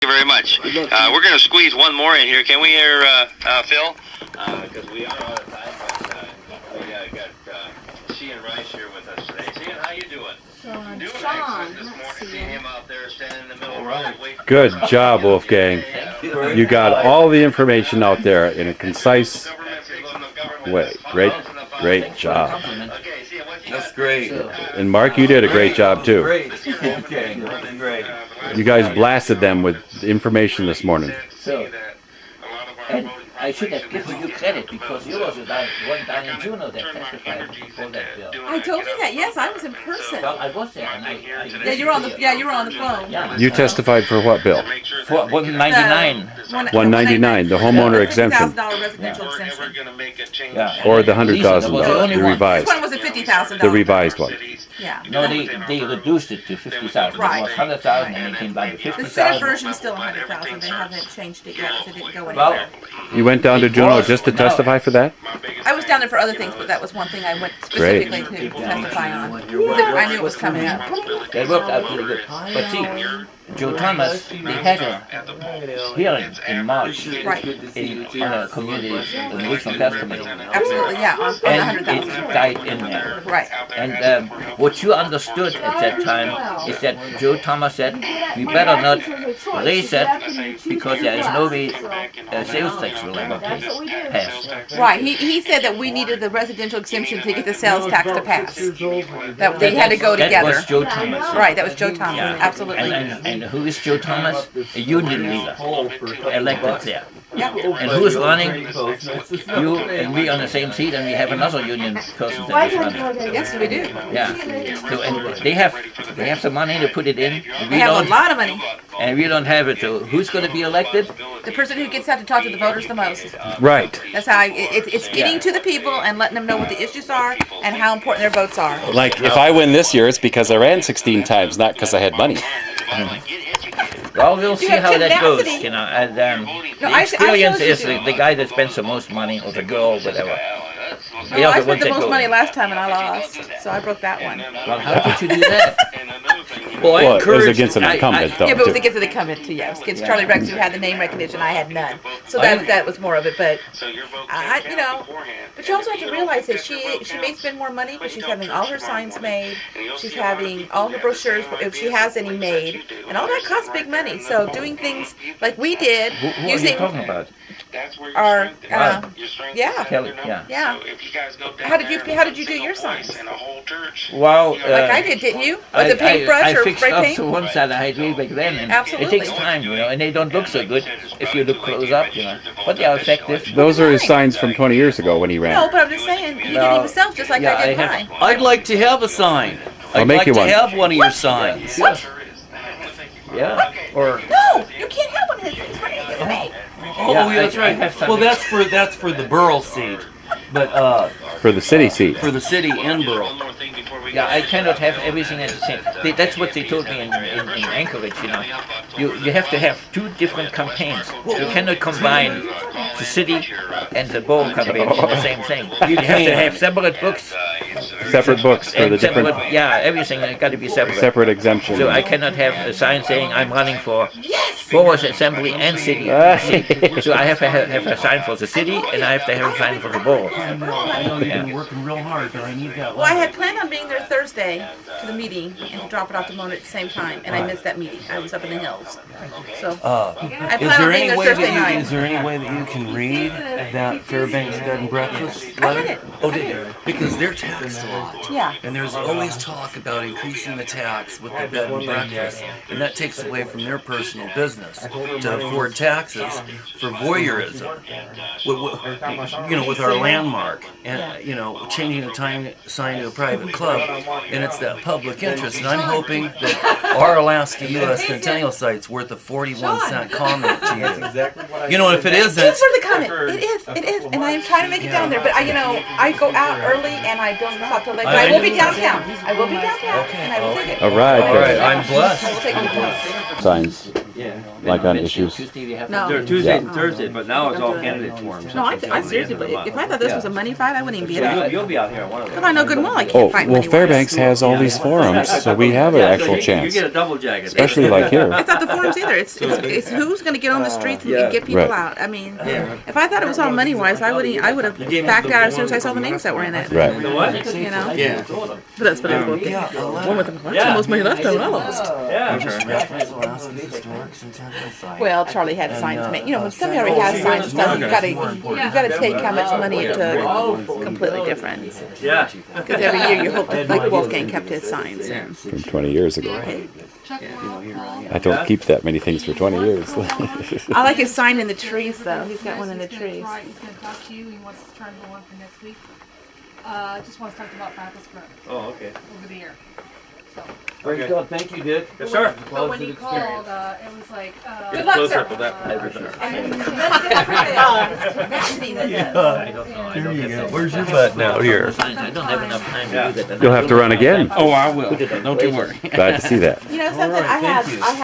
you very much. We're going to squeeze one more in here. Can we hear Phil? Because we are out of time, but we got Cian Rice here with us today. Cian, how you doing? Doing excellent this morning. Seeing him out there standing in the middle of the road. Good job, Wolfgang. You got all the information out there in a concise way. Great job. That's great. And Mark, you did a great job too. Great. Okay. Great. You guys blasted them with information this morning. So, and I should have given you credit because you was the one down in Juneau that testified for that bill. I told you that. Yes, I was in person. Well, I was there, and Yeah, you were on the. Yeah, you were on the phone. Yeah. You testified for what bill? For 199. 199, the homeowner exemption. $50,000 residential exemption. Yeah. Or the $100,000, the revised. This one was a $50,000. The revised one. Yeah. No, they reduced it to 50,000. Right. It was 100,000, and they came down to The Senate 50,000. version is still 100,000. They haven't changed it yet, so it didn't go anywhere. Well, You went down to Juneau just to testify for that? I was down there for other things, but that was one thing I went specifically to testify on. I knew it was coming up. they worked out really good. But see, Joe Thomas, they had a hearing in March Right. on a community, an original testimony. Absolutely, yeah, on the And it 100,000. died in there. Right. And what you understood at that time is that Joe Thomas said, we better not raise that because there is no way sales tax will ever pass. Right. He said that we needed the residential exemption to get the sales tax to pass. That they had to go That together. was Joe Thomas. Right. That was Joe Thomas. Yeah. Absolutely. And who is Joe Thomas? A union leader, elected there. Yeah. And who is running? You and we on the same seat, and we have another union person that is running. Yes, we do. Yeah. So and they have some money to put it in. And We we have don't, a lot of money. and we don't have it. So who's going to be elected? The person who gets out to talk to the voters the most. Right. That's how it's getting to the people and letting them know what the issues are and how important their votes are. Like, if I win this year, it's because I ran 16 times, not because I had money. Well, we'll see have how that goes, tenacity. you know. And No, the I experience suppose is you do. the guy that spends the most money, or the girl, whatever. They Oh, are I the ones spent the that most go. money last time and I lost, so I broke that one. Well, how did you do that? Well, I Well, it was encourage. against an incumbent, though. Yeah, but it was too. against the incumbent too. Yeah, it was against Yeah. Charlie Rex who had the name recognition. I had none, so that was more of it. But but you also have to realize that she may spend more money, but she's having all her signs made. She's having all her brochures, if she has any made, and all that costs big money. So doing things like we did, Who are you using talking about? our yeah. Kelly, yeah. yeah. How did you do your signs? Well, Like I did, didn't you? With a paintbrush I or fixed spray up paint? to one side I had way back then, and Absolutely. it takes time, you know, and they don't look so good if you look close up, you know. But they are effective. Those are his signs from 20 years ago when he No, ran. but I'm just saying he did No. it himself just like Yeah, I did I have- mine. I'd like to have a sign. I'll I'd make like you to one. have one of your signs. Yeah. Or No, you can't have one of his. He's running against me. Oh, Yeah, yeah, that's I right. have something. Well, that's for the borough seat, but For the city seat. for the city and borough. yeah, I cannot have everything at the same. That's what they told me in Anchorage. You know, you have to have two different campaigns. You cannot combine the city and the borough campaign in the same thing. You have to have separate books. Separate books for And the different separate, yeah, everything got to be separate. separate exemptions. So I cannot have a sign saying I'm running for Borough's Assembly and City. So I have to have a sign for the city, and I have to have a sign for the borough. I know you've been working real hard, but I need that. Well, I had planned on being there Thursday to the meeting and to drop it off to Mona at the same time, and I missed that meeting. I was up in the hills. So I Is plan on there being any there way Thursday that you, night. is there any way that you can read that Fairbanks Bed and Breakfast I letter? did it. Oh, did you? Because they're taxed a lot. Yeah. And there's always talk about increasing the tax with the bed and breakfast, and that takes away from their personal business to afford taxes for voyeurism. You know, with our landmark and changing the time sign to a private club, and it's that public interest. And I'm hoping that our Alaska U.S. Centennial site's worth a 41-cent comment to you. You know, if it isn't, Thanks for the comment. It is, and I am trying to make it down there. But I go out early and I don't stop till late. But I will be downtown. I will be downtown, and I will take it. All right. all right, I'm blessed. I will take it. Signs. like on issues? No. They're Tuesdays Yeah. and Thursdays, but now it's all candidate forums. No, I seriously, but if I thought this was a money fight, I wouldn't even be at it. You'll be out here on one of Because them. I know good and well I Oh, can't fight well, money. Fairbanks has all these forums, so we have an Yeah, so actual you chance. get a double jacket. Especially like I here. thought the forums either. It's who's going to get on the streets and get people Right. out. I mean, if I thought it was all money wise, I would have backed out as soon as I saw the names that were in it. Right. The what? You know. Yeah. But that's what I was looking. One with the most money left time I lost. Yeah. Well, Charlie had signs made. You know, when somebody already has signs and stuff, you've got to take how much money it took. Completely different. Yeah. Because every year you hope that, like Wolfgang kept his signs. And, From 20 years ago. I don't keep that many things for 20 years. I like his sign in the trees, though. He's got one in the trees. Right, he's going to talk to you. He wants to try to go on for next week. Just wants to talk about Baptist Front Oh, okay. over the year. So, Very good. Thank you, Dick. Yes, but sir. when he called, it was like, Get closer up with that. Where's your butt now? Here. I don't have enough time to do that. You'll have to run again. Oh, I will. Don't you worry. Glad to see that. You know something? I had